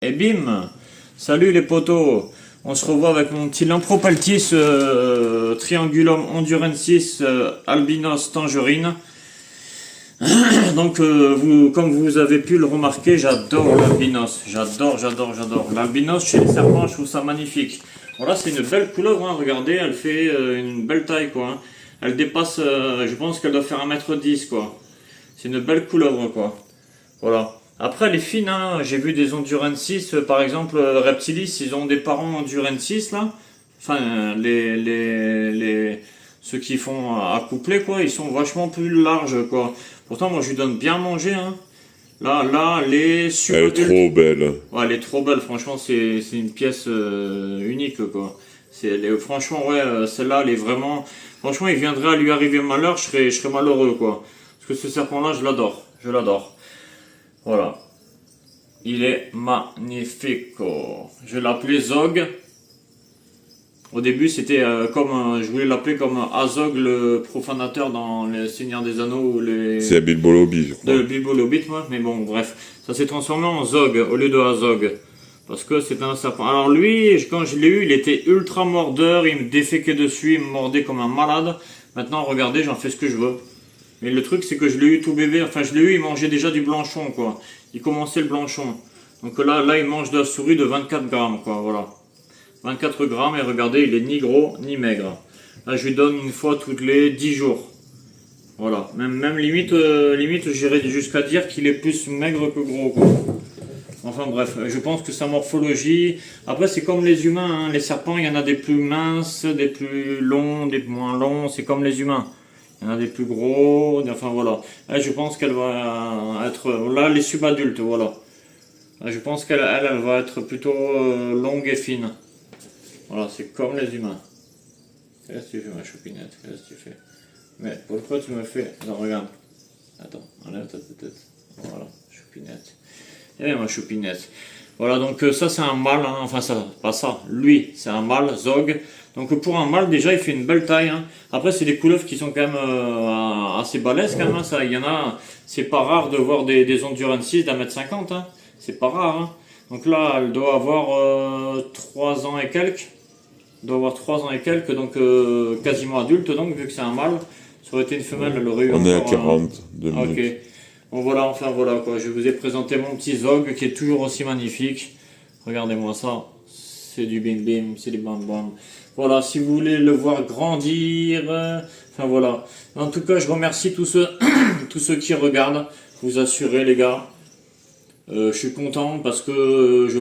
Et bim! Salut les potos! On se revoit avec mon petit Lampropaltis Triangulum hondurensis albinos tangerine. Donc, comme vous avez pu le remarquer, j'adore l'albinos. J'adore. L'albinos chez les serpents, je trouve ça magnifique. Voilà, c'est une belle couleuvre, hein. Regardez, elle fait une belle taille, quoi. Hein. Elle dépasse, je pense qu'elle doit faire 1,10 m, quoi. C'est une belle couleuvre, quoi. Voilà. Après, elle est fine, hein. J'ai vu des hondurensis, par exemple, Reptilis, ils ont des parents hondurensis, là. Enfin, ceux qui font accoupler, quoi, ils sont vachement plus larges, quoi. Pourtant, moi, je lui donne bien manger, hein. Là, les Elle est trop belle. Ouais, elle est trop belle, franchement, c'est une pièce unique, quoi. Franchement, ouais, celle-là, elle est vraiment... Franchement, il viendrait à lui arriver malheur, je serais malheureux, quoi. Parce que ce serpent-là, je l'adore. Voilà. Il est magnifique. Je vais l'appeler Zog. Au début, c'était je voulais l'appeler comme Azog le profanateur dans les Seigneurs des Anneaux ou les... C'est Bilbo Lobbit, je crois. De Bilbo le Hobbit, moi. Mais bon, bref. Ça s'est transformé en Zog au lieu de Azog. Parce que c'est un serpent. Alors lui, quand je l'ai eu, il était ultra mordeur. Il me déféquait dessus, il me mordait comme un malade. Maintenant, regardez, j'en fais ce que je veux. Mais le truc, c'est que je l'ai eu tout bébé. Enfin, je l'ai eu, il mangeait déjà du blanchon, quoi. Il commençait le blanchon. Donc là, il mange de la souris de 24 grammes, quoi, voilà. 24 grammes, et regardez, il est ni gros, ni maigre. Là, je lui donne une fois toutes les 10 jours. Voilà. Même limite, j'irais jusqu'à dire qu'il est plus maigre que gros, quoi. Enfin bref, je pense que sa morphologie... Après, c'est comme les humains, hein. Les serpents, il y en a des plus minces, des plus longs, des moins longs. C'est comme les humains. Il y en a des plus gros, enfin voilà. Là, je pense qu'elle va être... Là, les subadultes, voilà. Là, je pense qu'elle va être plutôt longue et fine. Voilà, c'est comme les humains. Qu'est-ce que tu fais, ma choupinette? Qu'est-ce que tu fais? Mais pourquoi tu me fais... Non, regarde. Attends, enlève ta tête. Voilà, choupinette. Eh, ma choupinette. Voilà, donc ça, c'est un mâle. Hein. Enfin, ça, pas ça. Lui, c'est un mâle, Zog. Donc pour un mâle, déjà, il fait une belle taille. Hein. Après, c'est des couleuvres qui sont quand même assez balèzes, quand même. Hein, ça. Il y en a... C'est pas rare de voir des hondurensis d'1,50 m. Hein. C'est pas rare. Hein. Donc là, elle doit avoir 3 ans et quelques. Donc quasiment adulte, donc, vu que c'est un mâle. Ça aurait été une femelle, elle aurait eu On est à encore, 42 minutes. Ok. Bon voilà, enfin voilà quoi, je vous ai présenté mon petit Zog qui est toujours aussi magnifique. Regardez-moi ça, c'est du bim bim, c'est du bam bam. Voilà, si vous voulez le voir grandir, enfin voilà. En tout cas, je remercie tous ceux, tous ceux qui regardent, vous assurez les gars. Je suis content parce que je